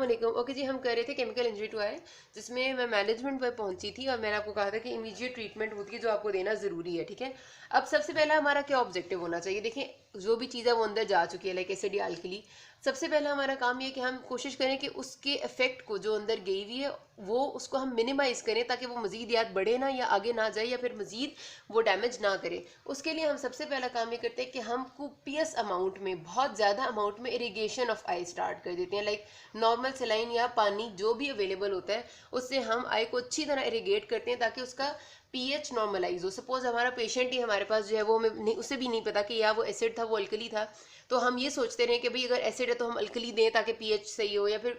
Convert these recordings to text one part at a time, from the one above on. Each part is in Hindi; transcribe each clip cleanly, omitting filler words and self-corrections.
वालेकुम। ओके जी, हम कर रहे थे केमिकल इंजरी टू आई, जिसमें मैं मैनेजमेंट पर पहुंची थी और मैंने आपको कहा था कि इमीडिएट ट्रीटमेंट होती है जो आपको देना ज़रूरी है। ठीक है, अब सबसे पहला हमारा क्या ऑब्जेक्टिव होना चाहिए? देखिए, जो भी चीज़ है वो अंदर जा चुकी है, लाइक एसिड अल्कली। सबसे पहला हमारा काम ये कि हम कोशिश करें कि उसके इफेक्ट को जो अंदर गई हुई है वो उसको हम मिनिमाइज करें, ताकि वो मजीद याद बढ़े ना, या आगे ना जाए, या फिर मजीद वो डैमेज ना करे। उसके लिए हम सबसे पहला काम ये करते हैं कि हम कोपियस अमाउंट में, बहुत ज़्यादा अमाउंट में इरिगेशन ऑफ आई स्टार्ट कर देते हैं। लाइक नॉर्मल सलाइन या पानी जो भी अवेलेबल होता है उससे हम आई को अच्छी तरह इरिगेट करते हैं, ताकि उसका पीएच नॉर्मलाइज हो। सपोज हमारा पेशेंट ही हमारे पास जो है वो हमें उसे भी नहीं पता कि या वो एसिड था वो अल्कली था, तो हम ये सोचते रहे कि भाई अगर एसिड है तो हम अल्कली दें ताकि पीएच सही हो, या फिर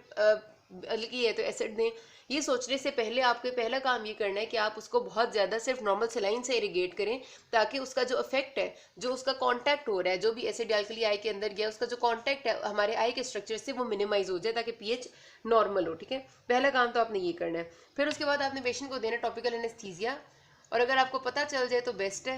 अल्कली है तो एसिड दें। ये सोचने से पहले आपके पहला काम ये करना है कि आप उसको बहुत ज़्यादा सिर्फ नॉर्मल सलाइन से इरिगेट करें, ताकि उसका जो इफेक्ट है, जो उसका कांटेक्ट हो रहा है, जो भी एसिड अल्कली आई के अंदर गया, उसका जो कांटेक्ट है हमारे आई के स्ट्रक्चर से, वो मिनिमाइज हो जाए, ताकि पीएच नॉर्मल हो। ठीक है, पहला काम तो आपने ये करना है। फिर उसके बाद आपने पेशेंट को देना टॉपिकल एनेस्थीसिया, और अगर आपको पता चल जाए तो बेस्ट है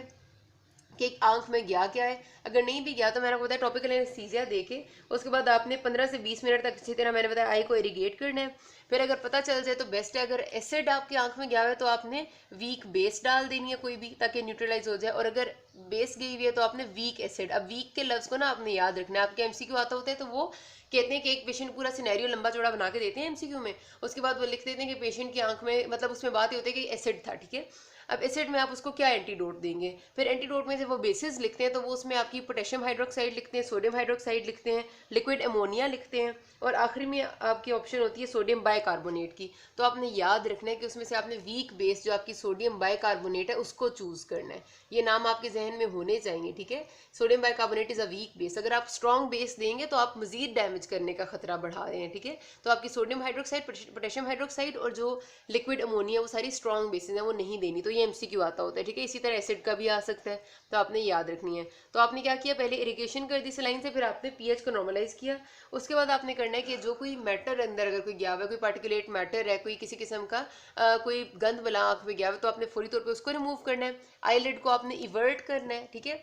कि एक आंख में गया क्या है। अगर नहीं भी गया तो मैंने आपको बताया टॉपिकल एनेस्थीसिया देके उसके बाद आपने 15 से 20 मिनट तक अच्छी तरह मैंने बताया आई को इरिगेट करना है। फिर अगर पता चल जाए तो बेस्ट है। अगर एसिड आपकी आंख में गया हुआ है तो आपने वीक बेस डाल देनी है कोई भी, ताकि न्यूट्रलाइज हो जाए। और अगर बेस गई हुई है तो आपने वीक एसिड। अब वीक के लफ्ज को ना आपने याद रखना है। आपके एमसीक्यू आता होता है तो वो कहते हैं कि एक पेशेंट पूरा सिनेरियो लंबा चौड़ा बना के देते हैं एमसीक्यू में, उसके बाद वो लिख देते हैं कि पेशेंट की आंख में, मतलब उसमें बात ये होती है कि एसिड था। ठीक है, अब एसिड में आप उसको क्या एंटीडोट देंगे, फिर एंटीडोट में से वो बेसिस लिखते हैं तो वो उसमें आपकी पोटेशियम हाइड्रोक्साइड लिखते हैं, सोडियम हाइड्रोक्साइड लिखते हैं, लिक्विड अमोनिया लिखते हैं, और आखिरी में आपकी ऑप्शन होती है सोडियम बाइकार्बोनेट की। तो आपने याद रखना है कि उसमें से आपने वीक बेस जो आपकी सोडियम बाइकार्बोनेट है उसको चूज करना है। ये नाम आपके जहन में होने चाहिए। ठीक है, sodium bicarbonate is a weak base. अगर आप स्ट्रॉन्ग बेस देंगे तो आप मजीद डैमेज करने का खतरा बढ़ा रहे हैं। ठीक है, तो आपकी सोडियम हाइड्रोक्साइड, पोटेशियम हाइड्रोक्साइड और जो लिक्विड अमोनिया, वो सारी स्ट्रॉन्ग बेसिस है, वो नहीं देनी। तो ये एमसीक्यू आता होता है। ठीक है, इसी तरह एसिड का भी आ सकता है, तो आपने याद रखनी है। तो आपने क्या किया, पहले इरिगेशन कर दी सलाइन से, फिर आपने पीएच को नॉर्मलाइज किया। उसके बाद आपने करना है कि जो कोई मैटर अंदर अगर कोई गया हुआ है, कोई पार्टिकुलेट मैटर है, कोई किसी किस्म का कोई गंद वाला आंख में गया हुआ है, तो आपने फौरी तौर पे उसको रिमूव करना है। आईलिड को आपने इवर्ट करना है। ठीक है,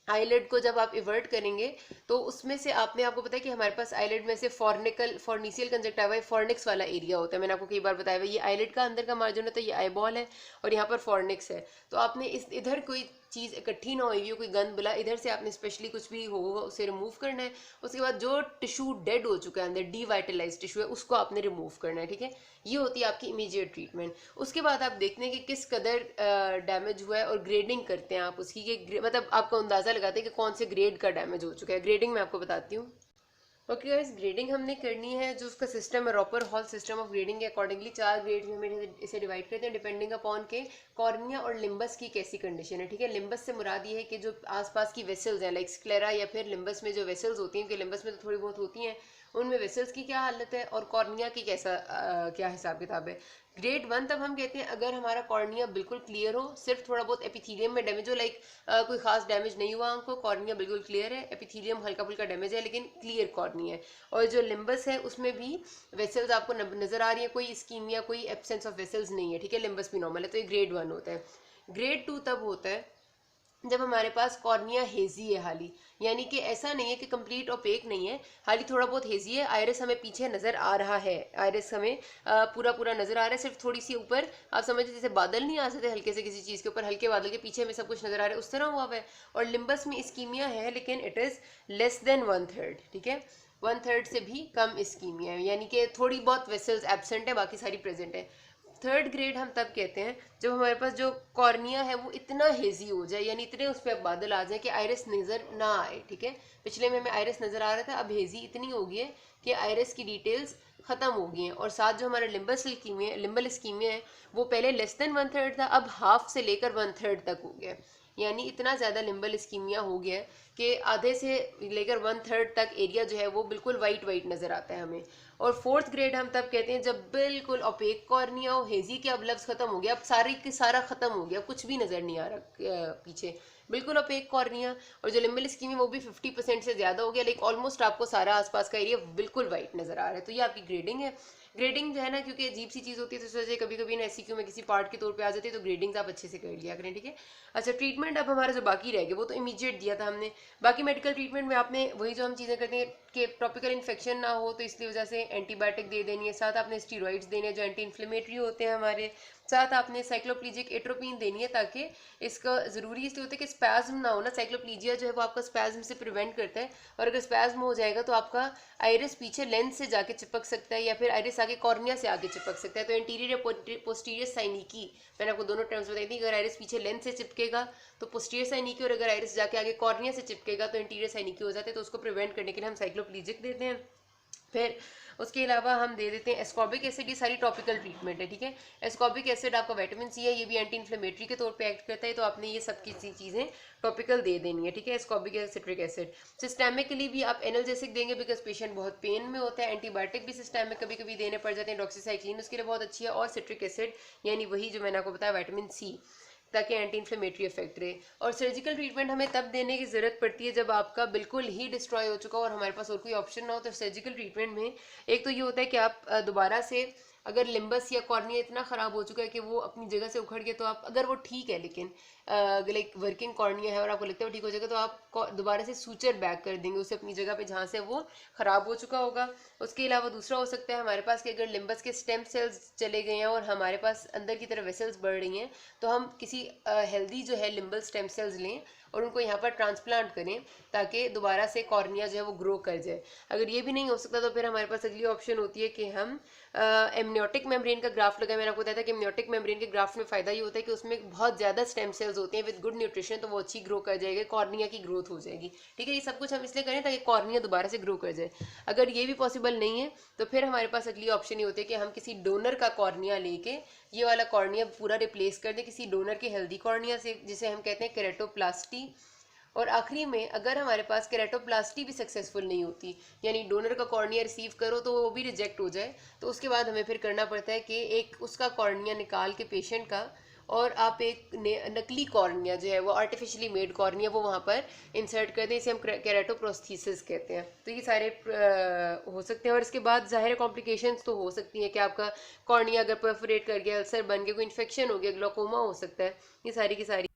आईलेट को जब आप इवर्ट करेंगे तो उसमें से आपको पता है कि हमारे पास आईलेट में से फॉर्निशियल कंजक्टिवा, फॉर्निक्स वाला एरिया होता है। मैंने आपको कई बार बताया हुआ, ये आईलेट का अंदर का मार्जिन होता है, ये आईबॉल है, और यहाँ पर फॉर्निक्स है। तो आपने इस इधर कोई चीज़ इकट्ठी ना हुई हो, कोई गंद बला, इधर से आपने स्पेशली कुछ भी हो उसे रिमूव करना है। उसके बाद जो टिश्यू डेड हो चुका है अंदर, डीवाइटलाइज टिश्यू है, उसको आपने रिमूव करना है। ठीक है, ये होती है आपकी इमीडिएट ट्रीटमेंट। उसके बाद आप देखते हैं कि किस कदर डैमेज हुआ है, और ग्रेडिंग करते हैं आप उसकी, कि मतलब आपको अंदाज़ा लगाते हैं कि कौन से ग्रेड का डैमेज हो चुका है। ग्रेडिंग मैं आपको बताती हूँ। ओके गाइस, ग्रेडिंग हमने करनी है। जो उसका सिस्टम है, रॉपर हॉल सिस्टम ऑफ ग्रेडिंग के अकॉर्डिंगली 4 ग्रेड में हम इसे डिवाइड करते हैं, डिपेंडिंग अपॉन के कॉर्निया और लिम्बस की कैसी कंडीशन है। ठीक है, लिम्बस से मुराद ये है कि जो आसपास की वेसल्स हैं, लाइक स्क्लेरा या फिर लिम्बस में जो वेसल्स होती हैं, क्योंकि लिम्बस में तो थोड़ी बहुत होती हैं, उनमें वेसल्स की क्या हालत है, और कॉर्निया की क्या हिसाब किताब है। ग्रेड 1 तब हम कहते हैं अगर हमारा कॉर्निया बिल्कुल क्लियर हो, सिर्फ थोड़ा बहुत एपिथेलियम में डैमेज हो, लाइक कोई खास डैमेज नहीं हुआ आंख को, कॉर्निया बिल्कुल क्लियर है, एपिथेलियम हल्का फुल्का डैमेज है लेकिन क्लियर कॉर्निया है। और जो लिम्बस है उसमें भी वेसल्स आपको नजर आ रही है, कोई इस्कीमिया, कोई एब्सेंस ऑफ वेसल्स नहीं है। ठीक है, लिम्बस भी नॉर्मल है। तो ये ग्रेड 1 होता है। ग्रेड 2 तब होता है जब हमारे पास कॉर्निया हेजी है हाली, यानी कि ऐसा नहीं है कि कंप्लीट ओपेक नहीं है, हाली थोड़ा बहुत हेजी है, आयरस हमें पीछे नजर आ रहा है, आयरस हमें पूरा पूरा नजर आ रहा है, सिर्फ थोड़ी सी ऊपर, आप समझिए जैसे बादल नहीं आ सकते हल्के से किसी चीज के ऊपर, हल्के बादल के पीछे हमें सब कुछ नजर आ रहा है, उस तरह हुआ है। और लिम्बस में इस्कीमिया है लेकिन इट इज लेस देन 1/3। ठीक है, 1/3 से भी कम इस्कीमिया है, यानी कि थोड़ी बहुत वेसल्स एब्सेंट है, बाकी सारी प्रेजेंट है। थर्ड ग्रेड हम तब कहते हैं जब हमारे पास जो कॉर्निया है वो इतना हेजी हो जाए, यानी इतने उस पर बादल आ जाए कि आयरस नजर ना आए। ठीक है, पिछले में हमें आयरस नजर आ रहा था, अब हेजी इतनी हो गई है कि आयरस की डिटेल्स खत्म हो गई हैं। और साथ जो हमारा लिम्बल स्कीमिया है वो पहले लेस देन 1/3 था, अब हाफ से लेकर 1/3 तक हो गया, यानी इतना ज़्यादा लिम्बल स्कीमिया हो गया है कि आधे से लेकर 1/3 तक एरिया जो है वो बिल्कुल वाइट वाइट नज़र आता है हमें। और फोर्थ ग्रेड हम तब कहते हैं जब बिल्कुल ओपेक कॉर्निया हो, हेजी के अब लफ्ज़ खत्म हो गया, अब सारी की सारा खत्म हो गया, कुछ भी नज़र नहीं आ रहा पीछे, बिल्कुल ओपेक कॉर्निया, और जो लिम्बल स्कीम है वो भी 50% से ज़्यादा हो गया, लाइक ऑलमोस्ट आपको सारा आसपास का एरिया बिल्कुल वाइट नज़र आ रहा है। तो ये आपकी ग्रेडिंग है। ग्रेडिंग जो है ना, क्योंकि अजीब सी चीज़ होती है तो इस वजह से कभी कभी ना एससीक्यू में किसी पार्ट के तौर पे आ जाती है, तो ग्रेडिंग्स आप अच्छे से कर लिया करें, ठीक है। अच्छा, ट्रीटमेंट अब हमारा जो बाकी रह गया वो तो इमीडिएट दिया था हमने। बाकी मेडिकल ट्रीटमेंट में आपने वही जो हम चीज़ें करते हैं कि टॉपिकल इन्फेक्शन ना हो, तो इसलिए वजह से एंटीबायोटिक दे देनी है, साथ आपने स्टीरॉइड्स देने हैं जो एंटी इन्फ्लेमेटरी होते हैं हमारे, साथ आपने साइक्लोप्लीजिक एट्रोपिन देनी है, ताकि इसका ज़रूरी इसलिए होता है कि स्पैज्म ना हो ना। साइक्लोप्लीजिया जो है वो आपका स्पैज्म से प्रिवेंट करता है, और अगर स्पैज्म हो जाएगा तो आपका आइरिस पीछे लेंस से जाके चिपक सकता है, या फिर आइरिस आगे कॉर्निया से आगे चिपक सकता है। तो इंटीरियर या पोस्टीरियर साइनिकी, मैंने आपको दोनों टर्म्स बताई थी। अगर आइरिस पीछे लेंस से चिपकेगा तो पोस्टीरियर साइनिकी, और अगर आइरिस जाके आगे कॉर्निया से चिपकेगा तो इंटीरियर साइनिकी हो जाते हैं। तो उसको प्रिवेंट करने के लिए हम साइक्लोप्लीजिक देते हैं। फिर उसके अलावा हम दे देते हैं एस्कॉर्बिक एसिड। ये सारी टॉपिकल ट्रीटमेंट है, ठीक है। एस्कॉर्बिक एसिड आपका विटामिन सी है, ये भी एंटी इन्फ्लेमेटरी के तौर पे एक्ट करता है, तो आपने ये सब की चीज़ें टॉपिकल दे देनी है, ठीक है। Ascorbic citric acid. सिस्टेमिकली भी आप एनाल्जेसिक देंगे बिकॉज पेशेंट बहुत पेन में होता है। एंटीबायोटिक भी सिस्टेमिक कभी कभी देने पड़ जाते हैं, डॉक्सीसाइक्लिन उसके लिए बहुत अच्छी है, और सिट्रिक एसिड यानी वही जो मैंने आपको बताया विटामिन सी, ताकि एंटी इन्फ्लेमेटरी इफेक्ट रहे। और सर्जिकल ट्रीटमेंट हमें तब देने की ज़रूरत पड़ती है जब आपका बिल्कुल ही डिस्ट्रॉय हो चुका हो और हमारे पास और कोई ऑप्शन ना हो। तो सर्जिकल ट्रीटमेंट में एक तो ये होता है कि आप दोबारा से, अगर लिम्बस या कॉर्निया इतना ख़राब हो चुका है कि वो अपनी जगह से उखड़ गया, तो आप, अगर वो ठीक है लेकिन लाइक वर्किंग कॉर्निया है और आपको लगता है वो ठीक हो जाएगा, तो आप दोबारा से सूचर बैक कर देंगे उसे अपनी जगह पे जहाँ से वो ख़राब हो चुका होगा। उसके अलावा दूसरा हो सकता है हमारे पास कि अगर लिम्बस के स्टेम सेल्स चले गए हैं और हमारे पास अंदर की तरफ वेसल्स बढ़ रही हैं, तो हम किसी हेल्दी जो है लिम्बल स्टेम सेल्स लें और उनको यहाँ पर ट्रांसप्लांट करें, ताकि दोबारा से कॉर्निया जो है वो ग्रो कर जाए। अगर ये भी नहीं हो सकता तो फिर हमारे पास अगली ऑप्शन होती है कि हम एमनियोटिक मेम्ब्रेन का ग्राफ्ट लगाए। मैंने आपको बताया था कि एमनियोटिक मेम्ब्रेन के ग्राफ्ट में फ़ायदा ये होता है कि उसमें बहुत ज़्यादा स्टेम सेल्स होते हैं विद गुड न्यूट्रिशन, तो वो अच्छी ग्रो कर जाएगी, कॉर्निया की ग्रोथ हो जाएगी, ठीक है। ये सब कुछ हम इसलिए करें ताकि कॉर्निया दोबारा से ग्रो कर जाए। अगर ये भी पॉसिबल नहीं है तो फिर हमारे पास अगली ऑप्शन ये होती है कि हम किसी डोनर का कॉर्निया लेके ये वाला कॉर्निया पूरा रिप्लेस कर दें किसी डोनर के हेल्दी कॉर्निया से, जिसे हम कहते हैं केरेटोप्लास्टी। और आखिरी में अगर हमारे पास केरेटोप्लास्टी भी सक्सेसफुल नहीं होती, यानी डोनर का कॉर्निया रिसीव करो तो वो भी रिजेक्ट हो जाए, तो उसके बाद हमें फिर करना पड़ता है कि एक उसका कॉर्निया निकाल के पेशेंट का, और आप एक नकली कॉर्निया जो है वो आर्टिफिशियली मेड कॉर्निया वो वहाँ पर इंसर्ट कर दें, इसे हम केरेटोप्रोस्थेसिस कहते हैं। तो ये सारे हो सकते हैं। और इसके बाद ज़ाहिर कॉम्प्लिकेशंस तो हो सकती हैं कि आपका कॉर्निया अगर परफोरेट कर गया, अल्सर बन गया, कोई इन्फेक्शन हो गया, ग्लोकोमा हो सकता है, ये सारी की सारी